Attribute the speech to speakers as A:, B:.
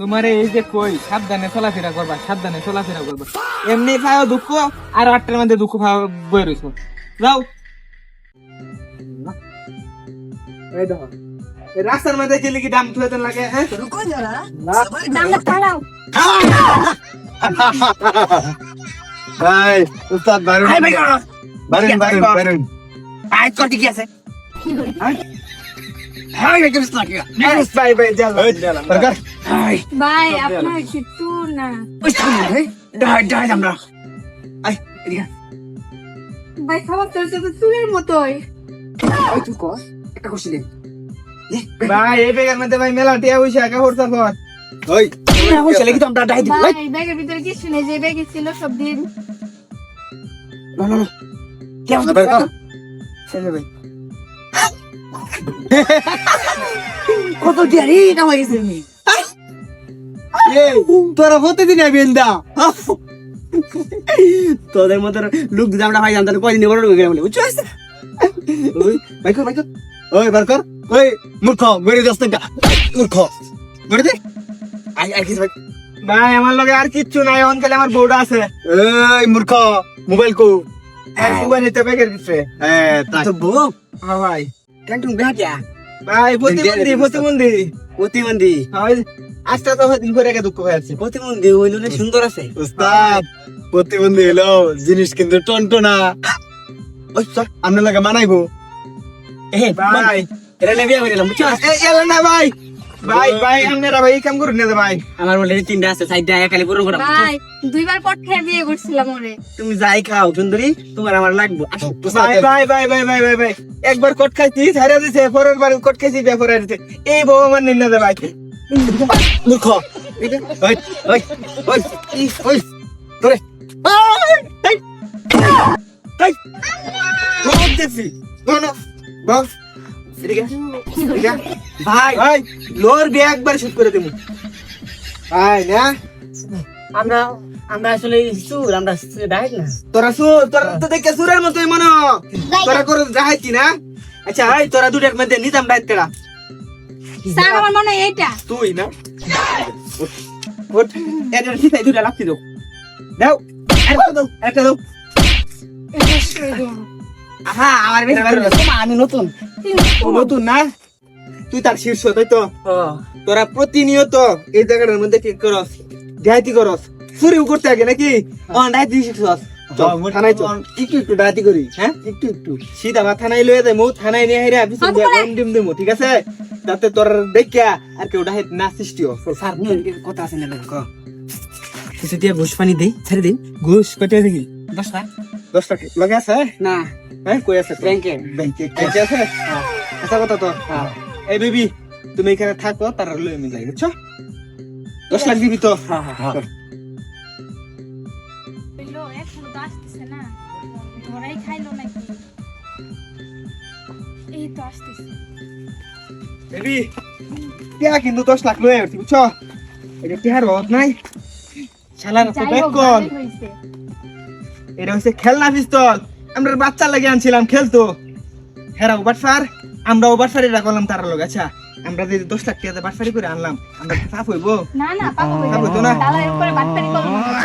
A: তোমারে এই যে কই সাবধানে চলাফেরা করবা, সাবধানে চলাফেরা করবা। এমনি পাও দুঃখ আর আটটার মধ্যে দুঃখ পাও বই রইছো। যাও এই দেখো এই রাস্তার মধ্যে গেলে কি দাম থুয়েতেন লাগে? হ্যাঁ
B: দামটা ছাড়াও।
C: ভাই উস্তাদ বারুন বারুন বারুন বারুন
D: আই করতে কি আছে
A: ভাই ভাই যাও
C: সরকার
B: ভাই আপনার কিছু না।
D: ওই সামনে ডাই আমরা আই এদিকে
B: ভাই খাবার তো চুলের মতোই।
D: ওই তুই কর একটা কোশ্চেন দে
A: ভাই এই বেগের মধ্যে ভাই মেলা টিয়া হইছে একা হরতা পর।
C: ওই
D: না ওই ছেলে কি তো আমরা ডাই দিই
B: ভাই ব্যাগের ভিতরে কিছু নেই, যে ব্যাগে ছিল সব দিন।
D: না না না কি আছে ছেলে ভাই কত ডিয়ারি না হয়ে গেছে আমি
C: তোরা প্রতিদিন আইবেন দা
D: তোদের মতো লোক যদি আমরা ভাই জানতাম কয়দিন বড় হয়ে গেলাম বুঝছো ওই বাইক বাইক
C: ওই বারকর ওই মূর্খ মেরে দস টাকা মূর্খ মেরে দে
D: আই আই কি ভাই
A: ভাই আমার লগে আর কিচ্ছু নাই, অন খালি আমার বউটা আছে।
C: এই মূর্খ মোবাইল কো
A: মোবাইল নিতে ব্যাগের ভিতরে।
C: তাই
D: তো বউ
A: হ্যাঁ ভাই
D: ট্যাঙ্ক বেহাটিয়া
A: ভাই প্রতিবন্ধী প্রতিবন্ধী
D: প্রতিবন্ধী
A: হয় আজটা তো দিন করে একে দুঃখ হয়ে আছে।
D: প্রতিবন্ধী হইল না সুন্দর আছে
C: উস্তাদ প্রতিবন্ধী এলো জিনিস কিন্তু টনটনা ওই চল আমরা লাগে মানাইবো
D: এ
A: ভাই
D: এটা নেবে আমি নিলাম বুঝছো
A: এলো না ভাই ভাই ভাই আপনারা ভাই এই কাম করুন না ভাই।
D: আমার বলে তিনটা আছে সাইডটা একালি পুরো করা
B: ভাই দুইবার পর খেয়ে বিয়ে করছিলাম ওরে।
D: তুমি যাই খাও সুন্দরী তোমার আমার লাগবো আসো
A: ভাই ভাই ভাই ভাই ভাই ভাই ভাই একবার কট খাইছি ছাড়া দিছে, পরের বার কট খাইছি ব্যাপারে দিছে। এই বউ আমার নিন না ভাই।
C: মূর্খ ওই ওই ওই ওই তোরে
A: বহুত দেখছি বলো বস এদিকে এদিকে ভাই ভাই লোর বিয়ে একবার শুট করে দেবো ভাই না।
D: আমরা আমরা আসলে সুর আমরা ডাইট না
A: তোরা তোরা তো দেখে সুরের মতোই মনে হয়। তোরা করে যাইতি না। আচ্ছা ভাই তোরা দুটার মধ্যে নিতাম ডাইট করা
B: স্যার আমার মনে হয় এইটা।
A: তুই না ওট এটা ঠিক আছে, দুটা লাগছি দাও দাও একটা দাও
B: এটা শুয়ে দিন।
D: হ্যাঁ আমার বেশি ভালো লাগে আমি নতুন
A: ও নতুন না, তুই তার শীর্ষ তাই তো।
D: ও
A: তোরা প্রতিনিয়ত এই জায়গাটার মধ্যে কি করস, ডাইতি করস, চুরিও করতে আগে নাকি ডাইতি শিখছস। থানায় চল একটু একটু ডাইতি করি, হ্যাঁ একটু একটু সিধা আমার থানায় লয়ে দেবো, থানায় নিয়ে হেরে পিছন দিয়ে গরম ডিম দেবো, ঠিক আছে? যাতে তোর দেখিয়া আর কেউ ডাইত না সৃষ্টি হয়।
D: স্যার কথা আছে না ক কিছু দিয়ে ঘুষ পানি দেই ছেড়ে দিন
A: ঘুষ কটে দেখি
D: 10 টাকা
A: 10 টাকা লগে আছে?
D: না
A: হ্যাঁ কই আছে?
D: ব্যাংকে
A: ব্যাংকে আছে। আচ্ছা কথা তো এই বেবি তুমি এখানে থাকো, তার লয়ে আমি যাই, বুঝছো? 10 লাখ দিবি তো?
D: হ্যাঁ হ্যাঁ
B: বললো এখনো তো আসতেছে না, ধরাই খাইলো নাকি। এই তো আসতেছে।
A: বেবি টিয়া কিন্তু 10 লাখ লয়ে আসছি, বুঝছো? এটা টিয়ার রদ নাই, শালার তো
B: যাই
A: ব্যাক
B: হোক,
A: কল।
B: ভালোই হইছে।
A: এটা হচ্ছে খেলনা পিস্তল, আমরা বাচ্চা লাগে আনছিলাম খেলতো। হেরা বাটফার, আমরা বাটফারি রাখলাম তার লগে। আচ্ছা আমরা যদি 10 লাখ টাকা বাটফারি করে আনলাম, আমরা সাফ হইবো?
B: না না পাবো
A: পাবো তো না?
B: ডালার উপরে বাটপারি করবো না।